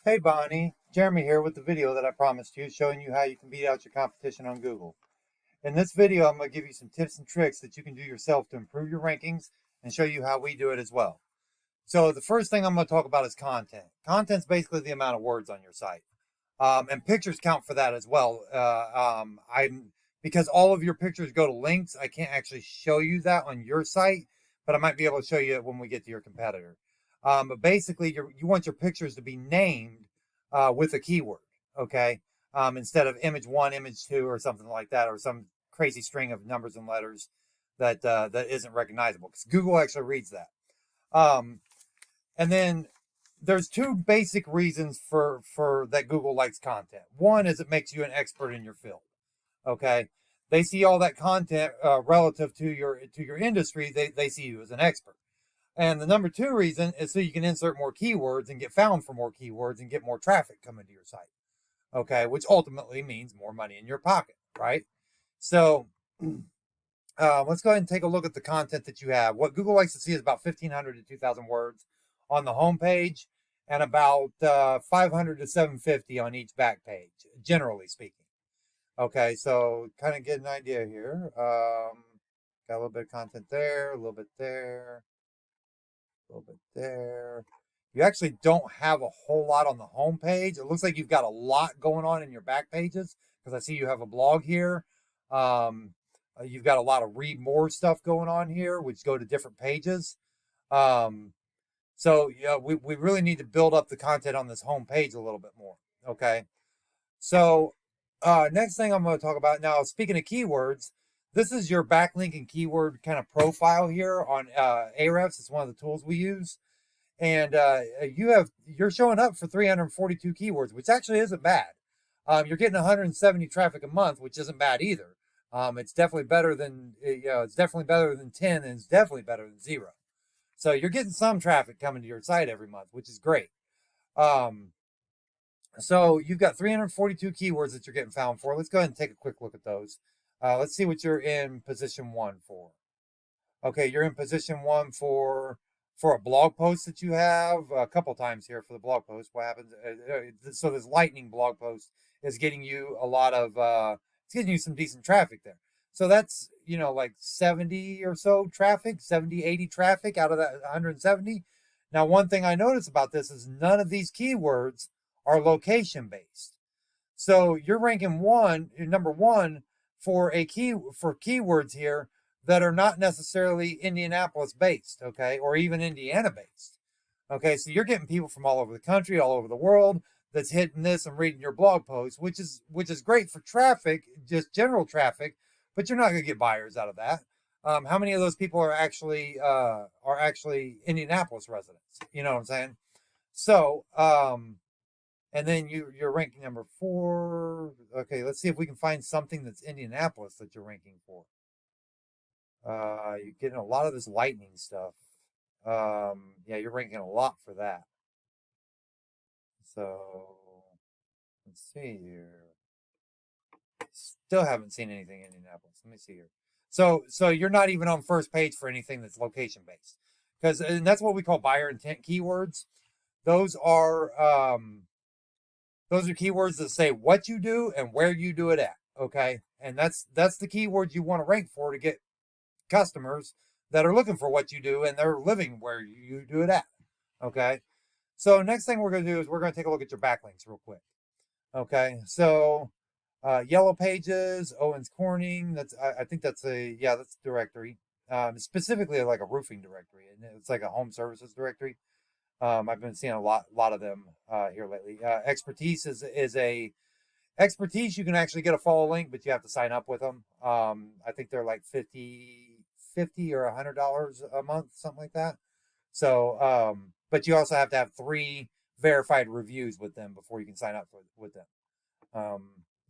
Hey Bonnie, Jeremy here with the video that I promised you, showing you how you can beat out your competition on Google. In this video, I'm going to give you some tips and tricks that you can do yourself to improve your rankings and show you how we do it as well. So the first thing I'm going to talk about is content. Content's basically the amount of words on your site. And pictures count for that as well. Because all of your pictures go to links, I can't actually show you that on your site, but I might be able to show you it when we get to your competitor. But basically, you want your pictures to be named with a keyword, okay? Instead of image one, image two, or something like that, or some crazy string of numbers and letters that isn't recognizable, because Google actually reads that. And then there's two basic reasons for that Google likes content. One is it makes you an expert in your field. Okay, they see all that content relative to your industry. They see you as an expert. And the number two reason is so you can insert more keywords and get found for more keywords and get more traffic coming to your site. Okay, which ultimately means more money in your pocket, right? So let's go ahead and take a look at the content that you have. What Google likes to see is about 1,500 to 2,000 words on the home page and about 500 to 750 on each back page, generally speaking. Okay, so kind of get an idea here. Got a little bit of content there, a little bit there, a little bit there. You actually don't have a whole lot on the home page. It looks like you've got a lot going on in your back pages because I see you have a blog here. You've got a lot of read more stuff going on here, which go to different pages. So yeah, we really need to build up the content on this home page a little bit more. Okay. So next thing I'm going to talk about now, speaking of keywords, this is your backlink and keyword kind of profile here on Ahrefs. It's one of the tools we use. And you're showing up for 342 keywords, which actually isn't bad. You're getting 170 traffic a month, which isn't bad either. It's definitely better than it's definitely better than 10, and it's definitely better than 0. So you're getting some traffic coming to your site every month, which is great. So you've got 342 keywords that you're getting found for. Let's go ahead and take a quick look at those. Let's see what you're in position 1 for. Okay, you're in position 1 for a blog post that you have a couple times here for the blog post. What happens? So this lightning blog post is getting you a lot of it's getting you some decent traffic there. So that's, like 70 or so traffic, 70, 80 traffic out of that 170. Now, one thing I notice about this is none of these keywords are location based. So you're ranking number one for keywords here that are not necessarily Indianapolis based, okay, or even Indiana based. Okay, so you're getting people from all over the country, all over the world that's hitting this and reading your blog post, which is great for traffic, just general traffic, but you're not going to get buyers out of that. How many of those people are actually Indianapolis residents? You know what I'm saying? So, and then you're ranking number 4. Okay, let's see if we can find something that's Indianapolis that you're ranking for. You're getting a lot of this lightning stuff. Yeah, you're ranking a lot for that. So let's see here. Still haven't seen anything in Indianapolis. Let me see here. So you're not even on first page for anything that's location based, and that's what we call buyer intent keywords. Those are keywords that say what you do and where you do it at. Okay, and that's the keywords you want to rank for to get customers that are looking for what you do and they're living where you do it at. Okay, so next thing we're going to do is we're going to take a look at your backlinks real quick. Okay, so Yellow Pages, Owens Corning. I think that's that's a directory. Specifically like a roofing directory, and it's like a home services directory. I've been seeing a lot of them here lately. Expertise is a Expertise. You can actually get a follow link, but you have to sign up with them. I think they're like 50 or $100 a month, something like that. So, but you also have to have 3 verified reviews with them before you can sign up with them.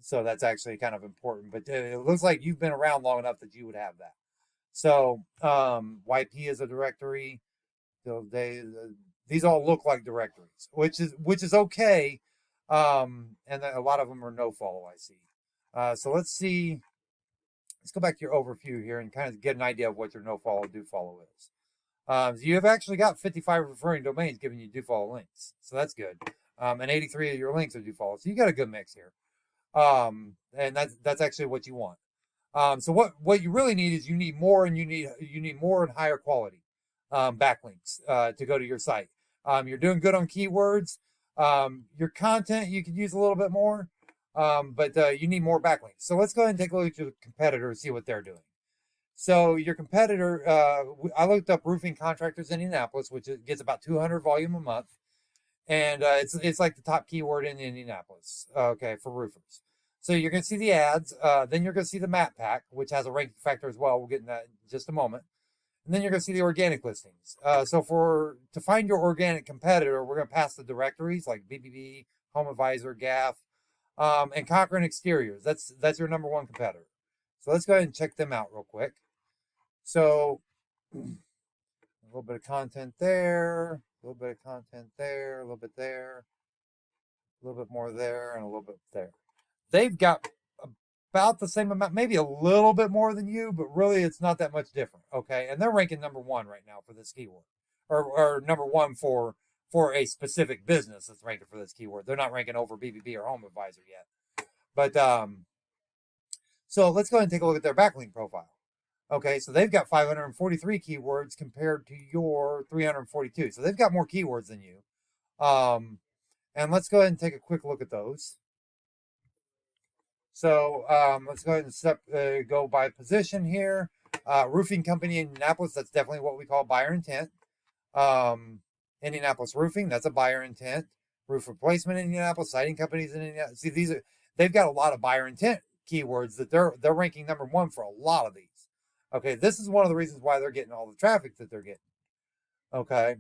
So that's actually kind of important, but it looks like you've been around long enough that you would have that. So, YP is a directory. So these all look like directories, which is okay. And a lot of them are no follow, I see. So let's see. Let's go back to your overview here and kind of get an idea of what your no follow, do follow is. You have actually got 55 referring domains giving you do follow links, so that's good. and 83 of your links are do follow. So you got a good mix here. And that's actually what you want. So what you really need is you need more and you need more and higher quality backlinks to go to your site. You're doing good on keywords. Your content you could use a little bit more, but you need more backlinks. So let's go ahead and take a look at your competitor and see what they're doing. So your competitor, I looked up roofing contractors in Indianapolis, which gets about 200 volume a month, and it's like the top keyword in Indianapolis. Okay, for roofers. So you're going to see the ads. Then you're going to see the map pack, which has a ranking factor as well. We'll get in that in just a moment. And then you're going to see the organic listings. So to find your organic competitor, we're going to pass the directories like BBB, Home Advisor, GAF, and Conquering Exteriors. That's your number one competitor. So let's go ahead and check them out real quick. So a little bit of content there, a little bit of content there, a little bit there, a little bit more there, and a little bit there. They've got about the same amount, maybe a little bit more than you, but really it's not that much different, okay? And they're ranking number one right now for this keyword, or number one for a specific business that's ranking for this keyword. They're not ranking over BBB or Home Advisor yet. But so let's go ahead and take a look at their backlink profile. Okay, so they've got 543 keywords compared to your 342. So they've got more keywords than you. And let's go ahead and take a quick look at those. So let's go ahead and go by position here. Roofing company in Indianapolis, that's definitely what we call buyer intent. Indianapolis Roofing, that's a buyer intent. Roof replacement in Indianapolis, siding companies in Indianapolis. See, they've got a lot of buyer intent keywords that they're ranking number one for a lot of these. Okay, this is one of the reasons why they're getting all the traffic that they're getting. Okay,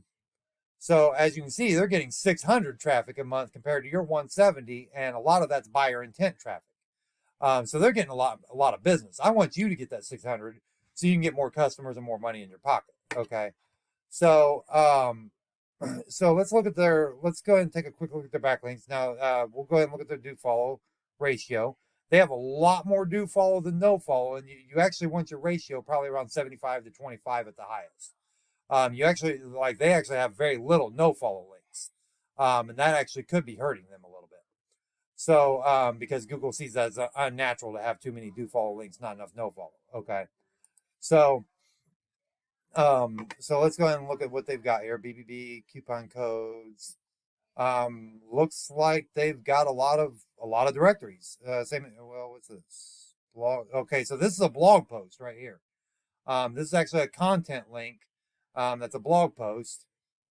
so as you can see, they're getting 600 traffic a month compared to your 170, and a lot of that's buyer intent traffic. So they're getting a lot of business. I want you to get that 600 so you can get more customers and more money in your pocket. Okay, so so let's go ahead and take a quick look at their backlinks. Now we'll go ahead and look at their do follow ratio. They have a lot more do follow than no follow, and you actually want your ratio probably around 75 to 25 at the highest. They actually have very little no follow links, and that actually could be hurting them a little bit. So because Google sees that as unnatural to have too many do follow links, not enough no follow. Okay, so let's go ahead and look at what they've got here. BBB coupon codes. Looks like they've got a lot of directories. What's this? Blog. Okay, so this is a blog post right here. This is actually a content link. That's a blog post.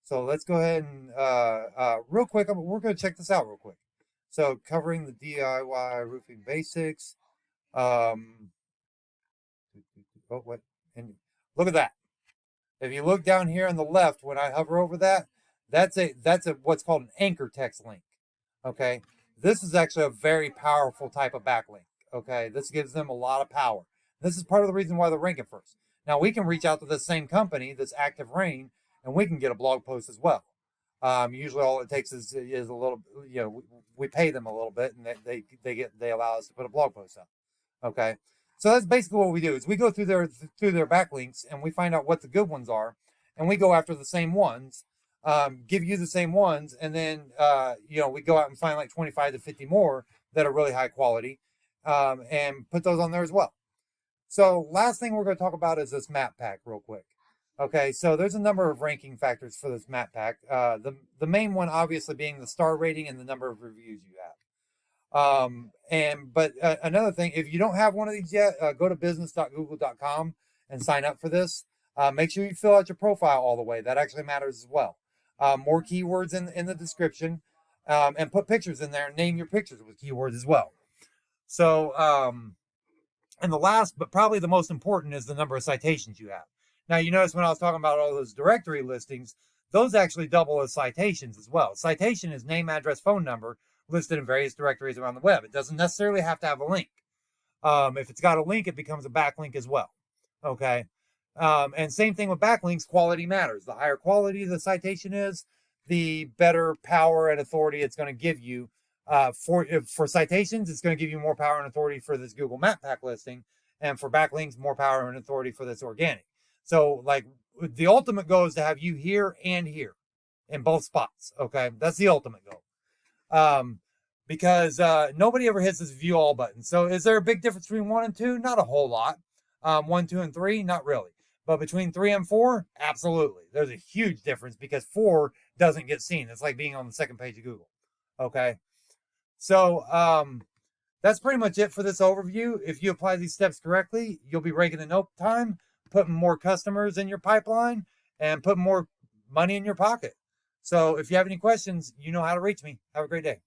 So let's go ahead and real quick. We're going to check this out real quick. So covering the DIY roofing basics. And look at that. If you look down here on the left, when I hover over that, that's what's called an anchor text link. Okay, this is actually a very powerful type of backlink. Okay, this gives them a lot of power. This is part of the reason why they're ranking first. Now we can reach out to this same company, this Active Rain, and we can get a blog post as well. Usually all it takes is a little, we pay them a little bit, and they allow us to put a blog post up. Okay, so that's basically what we do is we go through their backlinks and we find out what the good ones are, and we go after the same ones, give you the same ones, and then we go out and find like 25 to 50 more that are really high quality, and put those on there as well. So last thing we're going to talk about is this map pack real quick. Okay, so there's a number of ranking factors for this map pack. The main one obviously being the star rating and the number of reviews you have. But another thing, if you don't have one of these yet, go to business.google.com and sign up for this. Make sure you fill out your profile all the way. That actually matters as well. More keywords in the description, and put pictures in there and name your pictures with keywords as well. So, and the last, but probably the most important, is the number of citations you have. Now, you notice when I was talking about all those directory listings, those actually double as citations as well. Citation is name, address, phone number listed in various directories around the web. It doesn't necessarily have to have a link. If it's got a link, it becomes a backlink as well. Okay. And same thing with backlinks, quality matters. The higher quality the citation is, the better power and authority it's going to give you. For citations, it's going to give you more power and authority for this Google Map Pack listing. And for backlinks, more power and authority for this organic. So like the ultimate goal is to have you here and here in both spots. Okay. That's the ultimate goal. Because nobody ever hits this view all button. So is there a big difference between 1 and 2? Not a whole lot. 1, 2, and 3, not really. But between 3 and 4, absolutely. There's a huge difference because 4 doesn't get seen. It's like being on the second page of Google. Okay. So that's pretty much it for this overview. If you apply these steps correctly, you'll be raking in no time, putting more customers in your pipeline, and putting more money in your pocket. So if you have any questions, you know how to reach me. Have a great day.